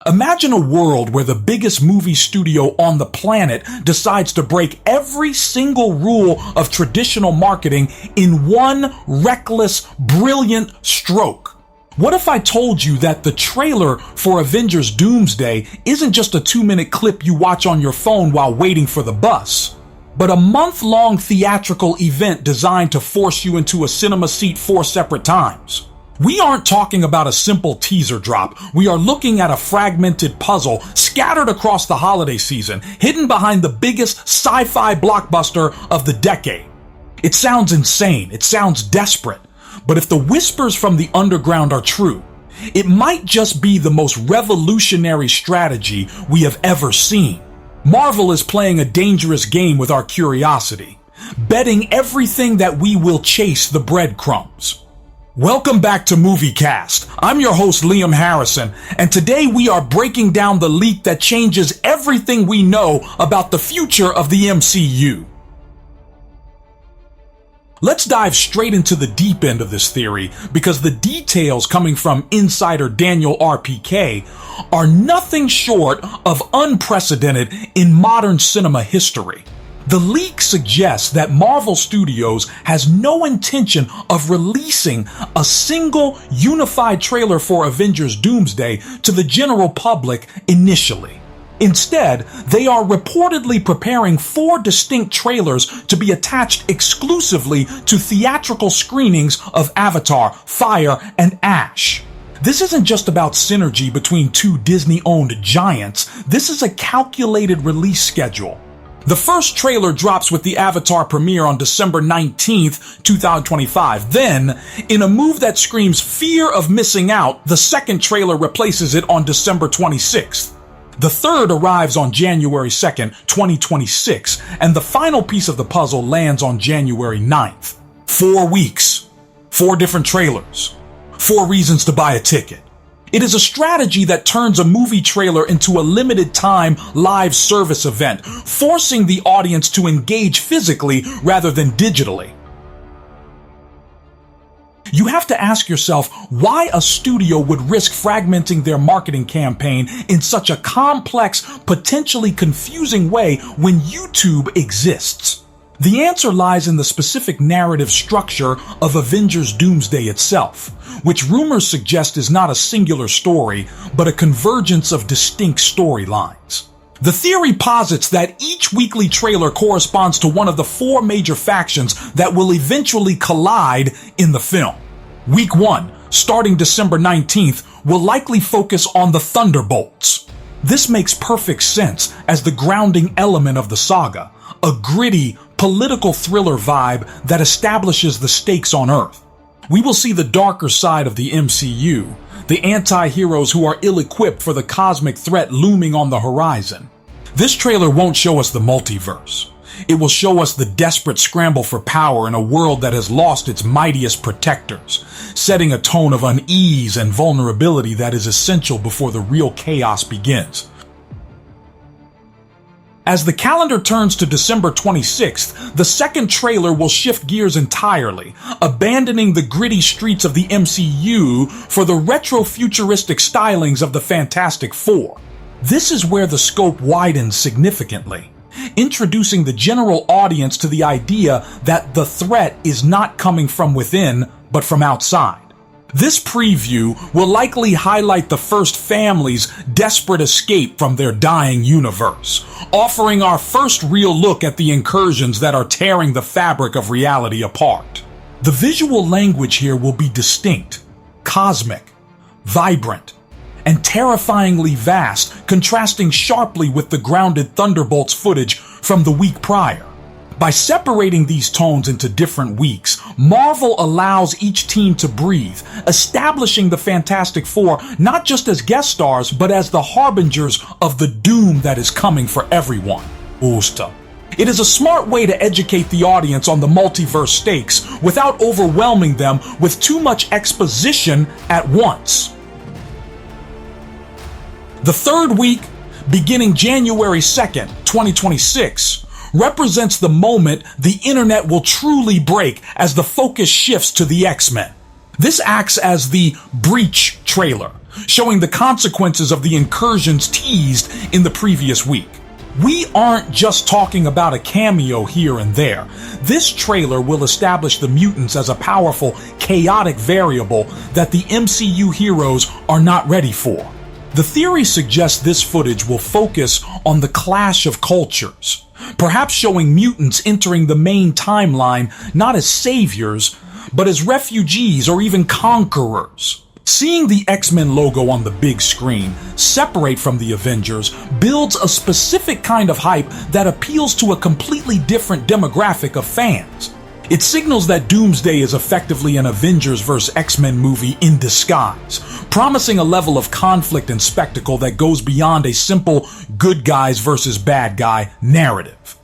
Imagine a world where the biggest movie studio on the planet decides to break every single rule of traditional marketing in one reckless, brilliant stroke. What if I told you that the trailer for Avengers Doomsday isn't just a 2-minute clip you watch on your phone while waiting for the bus, but a month-long theatrical event designed to force you into a cinema seat 4 separate times? We aren't talking about a simple teaser drop. We are looking at a fragmented puzzle scattered across the holiday season, hidden behind the biggest sci-fi blockbuster of the decade. It sounds insane. It sounds desperate. But if the whispers from the underground are true, it might just be the most revolutionary strategy we have ever seen. Marvel is playing a dangerous game with our curiosity, betting everything that we will chase the breadcrumbs. Welcome back to MovieCast. I'm your host, Liam Harrison, and today we are breaking down the leak that changes everything we know about the future of the MCU. Let's dive straight into the deep end of this theory, because the details coming from insider Daniel RPK are nothing short of unprecedented in modern cinema history. The leak suggests that Marvel Studios has no intention of releasing a single unified trailer for Avengers Doomsday to the general public initially. Instead, they are reportedly preparing 4 distinct trailers to be attached exclusively to theatrical screenings of Avatar, Fire, and Ash. This isn't just about synergy between 2 Disney-owned giants. This is a calculated release schedule. The first trailer drops with the Avatar premiere on December 19th, 2025. Then, in a move that screams fear of missing out, the second trailer replaces it on December 26th. The third arrives on January 2nd, 2026, and the final piece of the puzzle lands on January 9th. 4 weeks, 4 different trailers, 4 reasons to buy a ticket. It is a strategy that turns a movie trailer into a limited time live service event, forcing the audience to engage physically rather than digitally. You have to ask yourself why a studio would risk fragmenting their marketing campaign in such a complex, potentially confusing way when YouTube exists. The answer lies in the specific narrative structure of Avengers Doomsday itself, which rumors suggest is not a singular story, but a convergence of distinct storylines. The theory posits that each weekly trailer corresponds to one of the 4 major factions that will eventually collide in the film. Week 1, starting December 19th, will likely focus on the Thunderbolts. This makes perfect sense as the grounding element of the saga, a gritty, political thriller vibe that establishes the stakes on Earth. We will see the darker side of the MCU, the anti-heroes who are ill-equipped for the cosmic threat looming on the horizon. This trailer won't show us the multiverse. It will show us the desperate scramble for power in a world that has lost its mightiest protectors, setting a tone of unease and vulnerability that is essential before the real chaos begins. As the calendar turns to December 26th, the second trailer will shift gears entirely, abandoning the gritty streets of the MCU for the retro-futuristic stylings of the Fantastic Four. This is where the scope widens significantly, introducing the general audience to the idea that the threat is not coming from within, but from outside. This preview will likely highlight the first family's desperate escape from their dying universe, offering our first real look at the incursions that are tearing the fabric of reality apart. The visual language here will be distinct, cosmic, vibrant, and terrifyingly vast, contrasting sharply with the grounded Thunderbolts footage from the week prior. By separating these tones into different weeks, Marvel allows each team to breathe, establishing the Fantastic Four not just as guest stars, but as the harbingers of the doom that is coming for everyone. It is a smart way to educate the audience on the multiverse stakes without overwhelming them with too much exposition at once. The third week, beginning January 2nd, 2026, represents the moment the internet will truly break as the focus shifts to the X-Men. This acts as the breach trailer, showing the consequences of the incursions teased in the previous week. We aren't just talking about a cameo here and there. This trailer will establish the mutants as a powerful, chaotic variable that the MCU heroes are not ready for. The theory suggests this footage will focus on the clash of cultures, perhaps showing mutants entering the main timeline not as saviors, but as refugees or even conquerors. Seeing the X-Men logo on the big screen, separate from the Avengers, builds a specific kind of hype that appeals to a completely different demographic of fans. It signals that Doomsday is effectively an Avengers vs. X-Men movie in disguise, promising a level of conflict and spectacle that goes beyond a simple good guys versus bad guy narrative.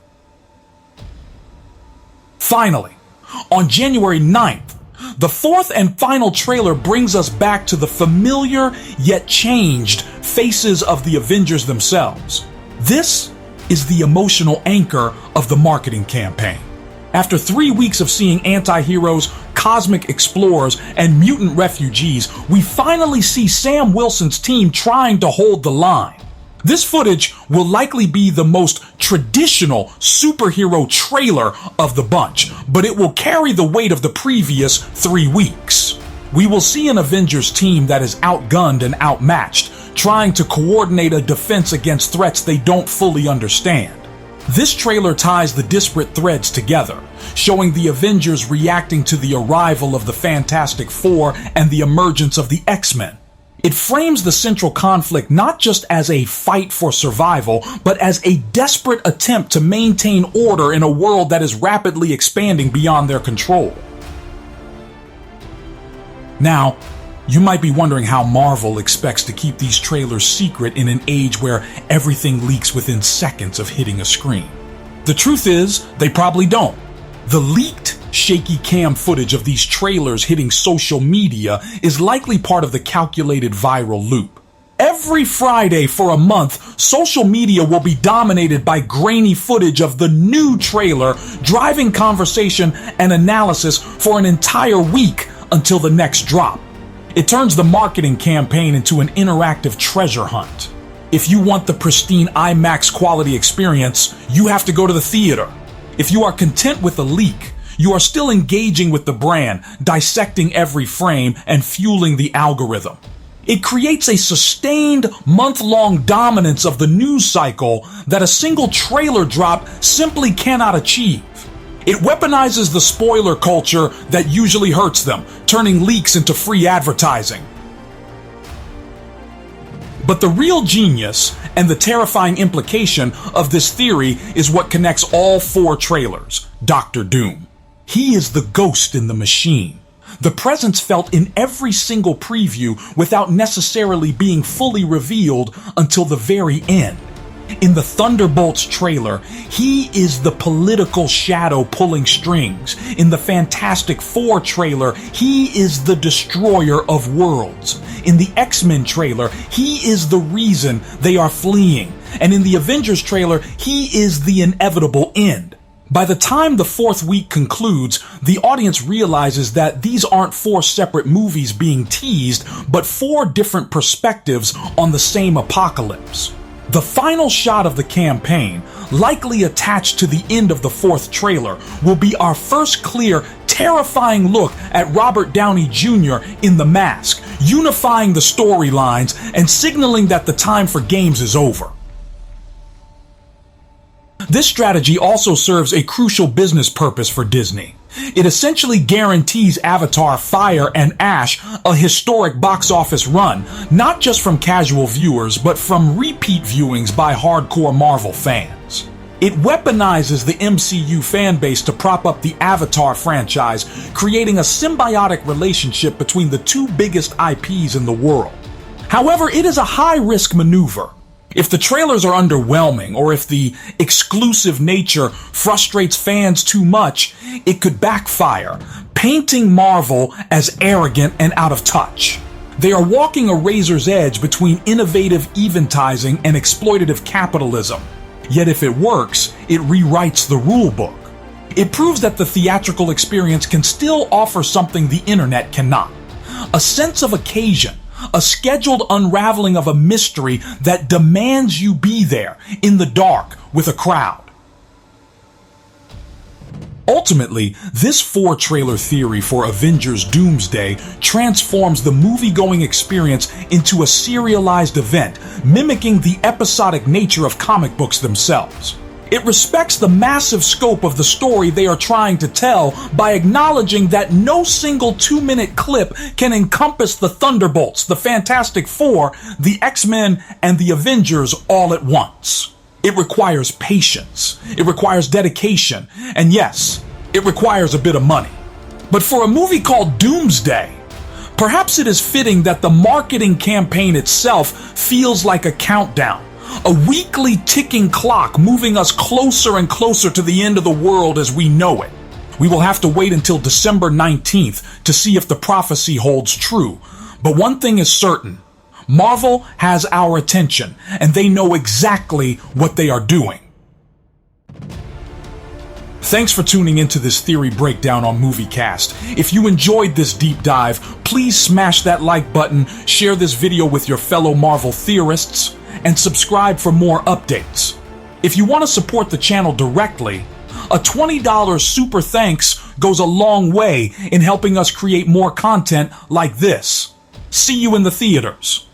Finally, on January 9th, the fourth and final trailer brings us back to the familiar yet changed faces of the Avengers themselves. This is the emotional anchor of the marketing campaign. After 3 weeks of seeing anti-heroes, cosmic explorers, and mutant refugees, we finally see Sam Wilson's team trying to hold the line. This footage will likely be the most traditional superhero trailer of the bunch, but it will carry the weight of the previous 3 weeks. We will see an Avengers team that is outgunned and outmatched, trying to coordinate a defense against threats they don't fully understand. This trailer ties the disparate threads together, showing the Avengers reacting to the arrival of the Fantastic Four and the emergence of the X-Men. It frames the central conflict not just as a fight for survival, but as a desperate attempt to maintain order in a world that is rapidly expanding beyond their control. Now, you might be wondering how Marvel expects to keep these trailers secret in an age where everything leaks within seconds of hitting a screen. The truth is, they probably don't. The leaked, shaky cam footage of these trailers hitting social media is likely part of the calculated viral loop. Every Friday for a month, social media will be dominated by grainy footage of the new trailer, driving conversation and analysis for an entire week until the next drop. It turns the marketing campaign into an interactive treasure hunt. If you want the pristine IMAX quality experience, you have to go to the theater. If you are content with a leak, you are still engaging with the brand, dissecting every frame and fueling the algorithm. It creates a sustained month-long dominance of the news cycle that a single trailer drop simply cannot achieve. It weaponizes the spoiler culture that usually hurts them, turning leaks into free advertising. But the real genius and the terrifying implication of this theory is what connects all 4 trailers: Dr. Doom. He is the ghost in the machine, the presence felt in every single preview without necessarily being fully revealed until the very end. In the Thunderbolts trailer, he is the political shadow pulling strings. In the Fantastic Four trailer, he is the destroyer of worlds. In the X-Men trailer, he is the reason they are fleeing. And in the Avengers trailer, he is the inevitable end. By the time the 4th week concludes, the audience realizes that these aren't 4 separate movies being teased, but 4 different perspectives on the same apocalypse. The final shot of the campaign, likely attached to the end of the 4th trailer, will be our first clear, terrifying look at Robert Downey Jr. in The Mask, unifying the storylines and signaling that the time for games is over. This strategy also serves a crucial business purpose for Disney. It essentially guarantees Avatar: Fire and Ash a historic box office run, not just from casual viewers, but from repeat viewings by hardcore Marvel fans. It weaponizes the MCU fan base to prop up the Avatar franchise, creating a symbiotic relationship between the 2 biggest IPs in the world. However, it is a high-risk maneuver. If the trailers are underwhelming, or if the exclusive nature frustrates fans too much, it could backfire, painting Marvel as arrogant and out of touch. They are walking a razor's edge between innovative eventizing and exploitative capitalism. Yet if it works, it rewrites the rulebook. It proves that the theatrical experience can still offer something the internet cannot: a sense of occasion, a scheduled unraveling of a mystery that demands you be there in the dark with a crowd. Ultimately, this 4-trailer theory for Avengers Doomsday transforms the movie-going experience into a serialized event, mimicking the episodic nature of comic books themselves. It respects the massive scope of the story they are trying to tell by acknowledging that no single 2-minute clip can encompass the Thunderbolts, the Fantastic Four, the X-Men, and the Avengers all at once. It requires patience, it requires dedication, and yes, it requires a bit of money. But for a movie called Doomsday, perhaps it is fitting that the marketing campaign itself feels like a countdown, a weekly ticking clock moving us closer and closer to the end of the world as we know it. We will have to wait until December 19th to see if the prophecy holds true. But one thing is certain. Marvel has our attention, and they know exactly what they are doing. Thanks for tuning into this theory breakdown on MovieCast. If you enjoyed this deep dive, please smash that like button, share this video with your fellow Marvel theorists, and subscribe for more updates. If you want to support the channel directly, a $20 super thanks goes a long way in helping us create more content like this. See you in the theaters.